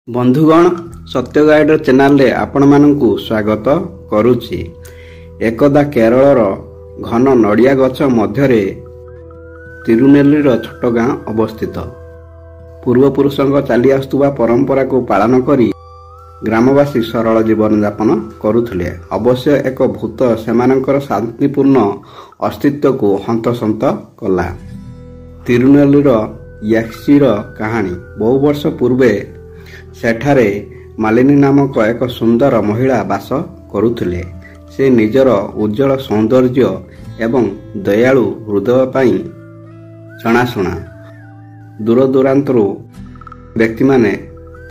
बंधुगण सत्य guider channel रे आपण मानकु स्वागत करुछि। एकदा केरलर घन नड़िया गछ मध्यरे तिरुनेल्लीर छोट गाँ अवस्थित। पूर्वपुरुषंक चली आसुवा परंपरा को पालन करी ग्रामवासी सरल जीवन यापन करुथिले। अवश्य एक भूत सेमानंकर शांतिपूर्ण अस्तित्व को हंतसंत कला। तिरुनेल्लीर याक्सीर कहानी। बहु वर्ष पूर्वे सेठारे मालिनी नामक एक सुंदर महिला बास करुथिले। से निजर उज्जवल सौंदर्य एवं दयालु हृदय पाई जनाशुना। दूर दूरांतरु व्यक्ति माने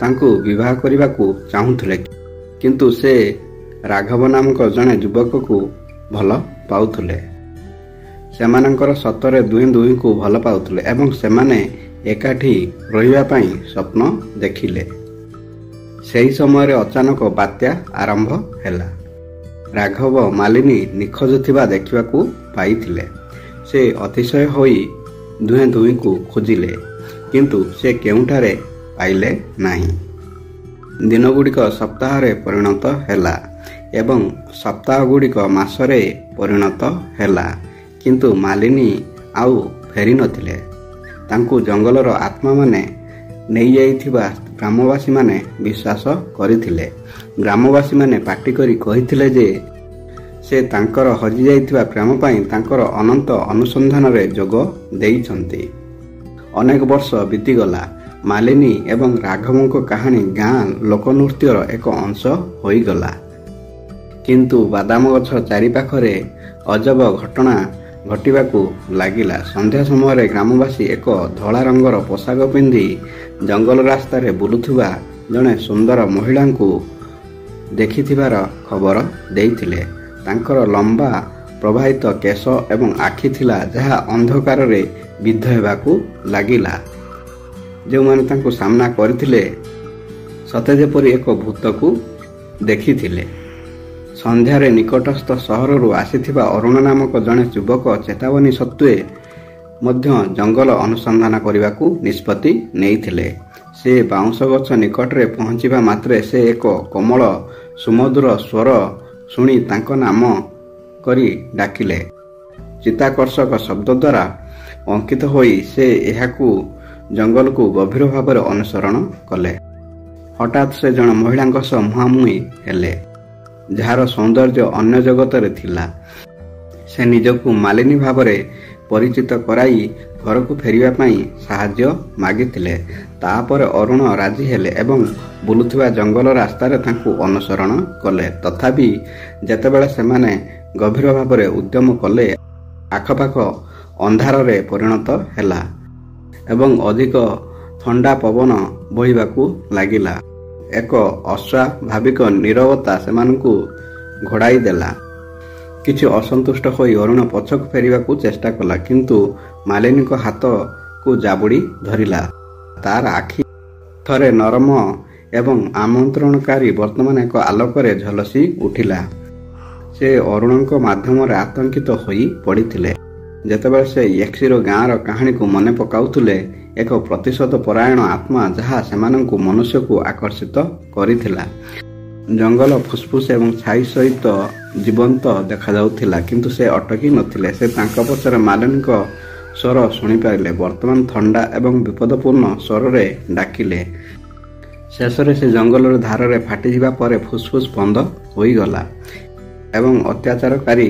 तांकु विवाह करने को चाहूथिले, किंतु से राघव नामक जने युवक को भल पाउथिले। सेमानंकर सतरे दुई दुई को भल पाउथिले एवं सेमाने एकाठी रहिबा पाई स्वप्न देखिले। सही समय अचानक बात्या आरंभ हैला। राघव मालिनी निखोज थिबा देखिबाकू पाइथिले। से अतिशय होई दुहे दुई को खोजिले, किंतु से केउठारे पाइले नाही। दिन गुड़िक सप्ताह रे परिणत हैला एवं सप्ताह गुड़िक मासरे परिणत हैला, किंतु मालिनी आउ फेरी नथिले। तांकु जंगलर आत्मा माने नहीं जाइथिबा ग्रामवासी माने विश्वास करिथिले। ग्रामवासी माने पार्टी करी कहिथिले जे से तांकर हजि जाइथिबा प्रेम पाई तांकर अनंत अनुसंधान रे जोग देइछंती। अनेक वर्ष बीतीगला। मालिनी एवं राघवंक कहानी गाँ लोकनृत्यर एक अंश होइगला, किंतु बादाम गछ चारि पाखरे अजब घटना घटिबाकू लागिला। संध्या समय ग्रामवासी एक धला रंगर पोशाक पिंधि जंगल रास्ता रे बुलुथुबा जने सुंदर महिला को देखिथिबार खबर देइथिले। तांकर लंबा प्रवाहित केश एवं आखि थिला जहा अंधकार रे विद्ध हेबाकू लागिला। जो माने तांको सामना करथिले सते जेपरि एक भूत को देखिथिले। संध्यारे निकटस्थ सहररू आसीथिबा अरुण नामक जने युवक चेतावनी सत्वे मध्य जंगल अनुसंधान करने निष्पत्ति नेइथिले। से बाउंश गछ निकट रे पहुंचिबा मात्रे से एक कोमल सुमधुर स्वर शुणी तांको नाम करी डाकिले। चित्ताकर्षक शब्द द्वारा अंकित होई से एहाकू जंगल को गभीर भाव अनुसरण कले। हठात से जन महिला सह मुहांमुही हेले, जार सौंदर्य अन्य जगत रे थिला। से निजकू मालिनी भावरे परिचित कराई घर को फेरिया पाई साहाय्य मागिथिले। तापर अरुण राजी हेले एवं बुलुथिबा जंगल रास्ता रे तांकू अनुसरण कले। तथापि जेतेबेले सेमाने गभीर भावरे उद्यम कले, आखपाख अंधार रे परिणत हैला एवं अधिक ठंडा पवन बहिबाकू लागिला। एक अस्वाभाविक नीरवता सेमानकू घोड़ाई देला। किछि असंतुष्ट होई अरुण पछक फेरिबाकू चेष्टा कला, किंतु मालिनी को हाथ को जाबुड़ी धरिला। तार आखि थरे नरम एवं आमंत्रणकारी वर्तमान एक आलोकरे झलसी उठिला। से अरुणक माध्यम रे आतंकित होई पड़िथिले। जेतेबेले से यक्षीर गाँर कहानी को मने पकाउथुले, एक प्रतिशोध परायण आत्मा जहा सेमानंकु मनुष्य को आकर्षित करिथिला। जंगल फुसफुस एवं छाई सहित जीवंत देखा जाउथिला, किंतु से अटकी नथिले। से तांका पछरे मालिनीक स्वर शुणी पाइले। वर्तमान ठंडा एवं विपदपूर्ण स्वर रे डाकिले। शेषरे से जंगल धार रे फाटी जिबा परे फुसफुस बंद होई गला एवं अत्याचारकारी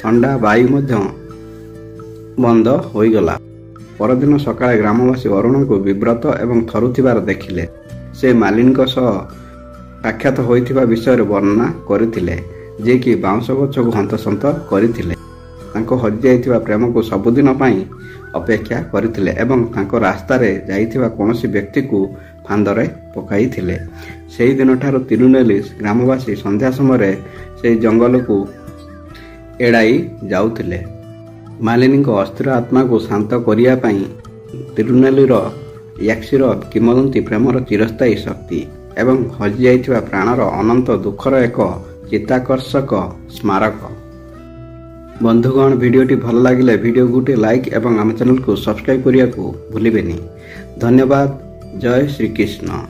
ठंडा वायु मध्य बंद होई गला। परदिन सकाळे ग्रामवासी अरुण को विव्रत एवं थरुथिबार देखिले। से मालिनीक सह साक्षात होइथिबा विषय वर्णना करथिले, जे कि बाउंश गछ को हंतसंत करथिले। तांको हजि जाइथिबा प्रेम को सबुदिन पाई अपेक्षा करथिले एवं तांको रास्ता रे जाइथिबा कोनोसी व्यक्ति को फांदरे पकाइथिले। सेही दिन ठारो तिरुनेल्ली ग्रामवासी संध्या समय से जंगल को एड़ाई जाउथिले। मालिनी को अस्थिर आत्मा को शांत करिया पाई तिरुनेल्लीर याक्सीर किंवदंती प्रेमर चिरस्थायी शक्ति एवं हजि जाइथिबा प्राणर अनंत दुखर एक चित्ताकर्षक स्मारक। बंधुगण वीडियोटी भल लागिले वीडियो गुटे लाइक एवं आम चैनल को सब्सक्राइब करिया को भूलिबेनी। धन्यवाद। जय श्री कृष्ण।